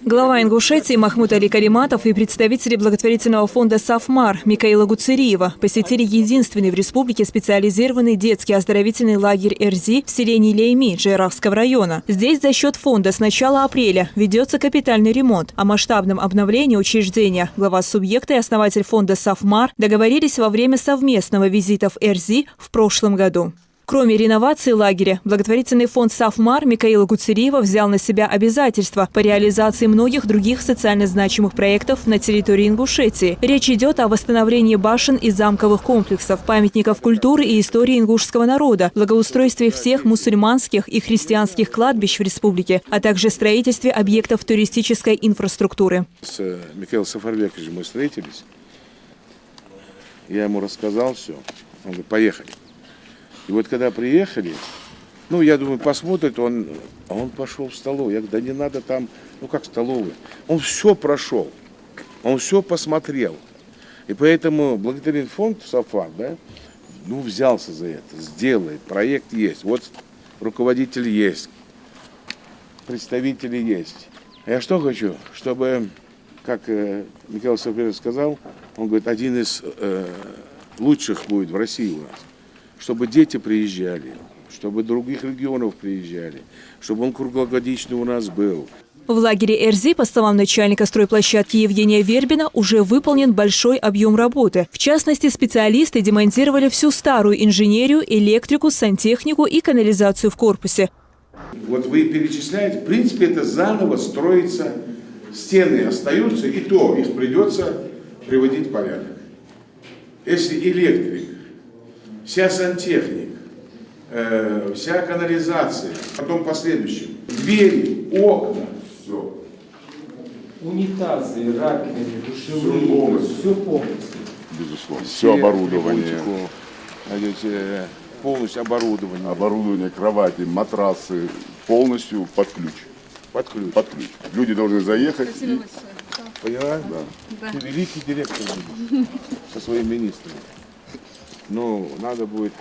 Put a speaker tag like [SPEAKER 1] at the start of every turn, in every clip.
[SPEAKER 1] Глава Ингушетии Махмуд Али Кариматов и представители благотворительного фонда «Сафмар» Микаила Гуцериева посетили единственный в республике специализированный детский оздоровительный лагерь «Эрзи» в селении Лейми Джейрахского района. Здесь за счет фонда с начала апреля ведется капитальный ремонт. О масштабном обновлении учреждения глава субъекта и основатель фонда «Сафмар» договорились во время совместного визита в «Эрзи» в прошлом году. Кроме реновации лагеря, благотворительный фонд «Сафмар» Микаила Гуцериева взял на себя обязательства по реализации многих других социально значимых проектов на территории Ингушетии. Речь идет о восстановлении башен и замковых комплексов, памятников культуры и истории ингушского народа, благоустройстве всех мусульманских и христианских кладбищ в республике, а также строительстве объектов туристической инфраструктуры.
[SPEAKER 2] С Михаилом Сафарбековичем мы встретились, я ему рассказал все, он говорит, поехали. И вот когда приехали, я думаю, посмотрит он, а он пошел в столовую. Я говорю, да не надо там, как столовую. Он все прошел, он все посмотрел. И поэтому благотворительный фонд «Сафмар», взялся за это, сделает, проект есть. Вот руководитель есть, представители есть. Я что хочу, чтобы, как Михаил Сафарбекович сказал, он говорит, один из лучших будет в России у нас. Чтобы дети приезжали, чтобы других регионов приезжали, чтобы он круглогодично у нас был.
[SPEAKER 1] В лагере «Эрзи», по словам начальника стройплощадки Евгения Вербина, уже выполнен большой объем работы. В частности, специалисты демонтировали всю старую инженерию, электрику, сантехнику и канализацию в корпусе.
[SPEAKER 2] Вот вы перечисляете, в принципе, это заново строится, стены остаются, и то их придется приводить в порядок. Если электрик, вся сантехника, вся канализация, потом последующим, двери, окна, все.
[SPEAKER 3] Унитазы, раковины, душевые, все полностью.
[SPEAKER 4] Безусловно. Все оборудование.
[SPEAKER 2] Полностью оборудование.
[SPEAKER 4] Оборудование, кровати, матрасы, полностью под ключ.
[SPEAKER 2] Под ключ.
[SPEAKER 4] Под ключ. Люди должны заехать.
[SPEAKER 2] Поняла?
[SPEAKER 4] Да.
[SPEAKER 2] Ты великий директор будешь со своим министром. Надо будет.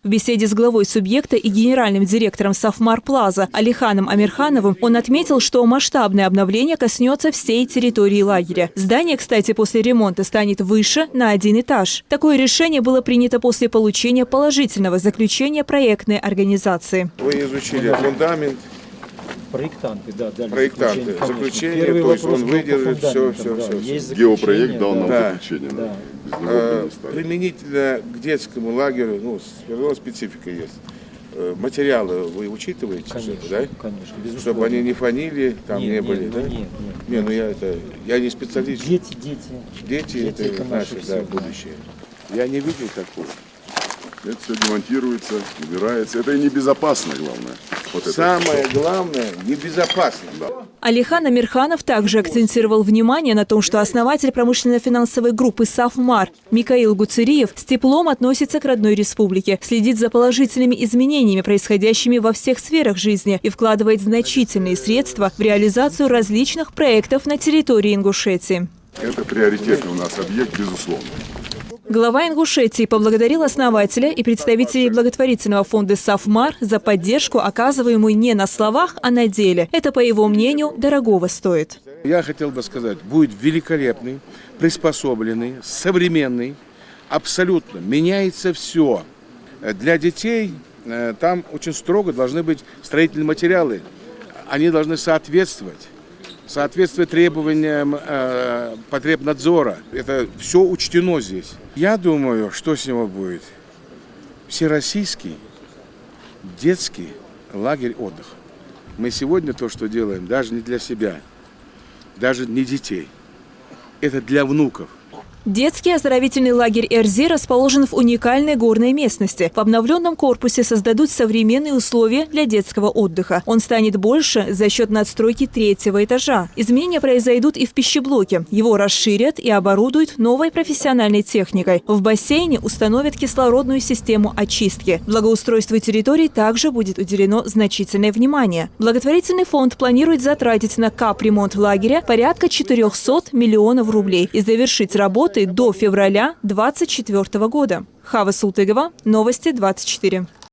[SPEAKER 1] В беседе с главой субъекта и генеральным директором «Сафмар Плаза» Алиханом Амирхановым он отметил, что масштабное обновление коснется всей территории лагеря. Здание, кстати, после ремонта станет выше на 1 этаж. Такое решение было принято после получения положительного заключения проектной организации.
[SPEAKER 2] Вы изучили фундамент.
[SPEAKER 3] Проектанты, да, дали
[SPEAKER 2] проектанты. Заключение, то есть он выдержит все.
[SPEAKER 4] Геопроект дал нам заключение.
[SPEAKER 2] Да. Применительно к детскому лагерю, специфика есть. Материалы вы учитываете?
[SPEAKER 3] Конечно,
[SPEAKER 2] да?
[SPEAKER 3] Конечно, безусловно.
[SPEAKER 2] Чтобы они не фонили, там не были, да?
[SPEAKER 3] Нет.
[SPEAKER 2] Я не специалист.
[SPEAKER 3] Дети
[SPEAKER 2] это наше будущее. Я не видел такого.
[SPEAKER 4] Это все демонтируется, убирается. Это и небезопасно, главное.
[SPEAKER 2] Самое главное, небезопасно.
[SPEAKER 4] Да.
[SPEAKER 1] Алихан Амирханов также акцентировал внимание на том, что основатель промышленно-финансовой группы «Сафмар» Микаил Гуцериев с теплом относится к родной республике, следит за положительными изменениями, происходящими во всех сферах жизни, и вкладывает значительные средства в реализацию различных проектов на территории Ингушетии.
[SPEAKER 4] Это приоритетный у нас объект, безусловно.
[SPEAKER 1] Глава Ингушетии поблагодарил основателя и представителей благотворительного фонда «Сафмар» за поддержку, оказываемую не на словах, а на деле. Это, по его мнению, дорогого стоит.
[SPEAKER 2] Я хотел бы сказать, будет великолепный, приспособленный, современный, абсолютно меняется все. Для детей там очень строго должны быть строительные материалы. Они должны соответствовать требованиям потребнадзора. Это все учтено здесь. Я думаю, что с него будет всероссийский детский лагерь отдыха. Мы сегодня то, что делаем, даже не для себя, даже не детей. Это для внуков.
[SPEAKER 1] Детский оздоровительный лагерь «Эрзи» расположен в уникальной горной местности. В обновленном корпусе создадут современные условия для детского отдыха. Он станет больше за счет надстройки 3-го этажа. Изменения произойдут и в пищеблоке. Его расширят и оборудуют новой профессиональной техникой. В бассейне установят кислородную систему очистки. Благоустройству территорий также будет уделено значительное внимание. Благотворительный фонд планирует затратить на капремонт лагеря порядка 400 миллионов рублей и завершить работы до февраля 2024 года. Хава Султыгова, Новости 24.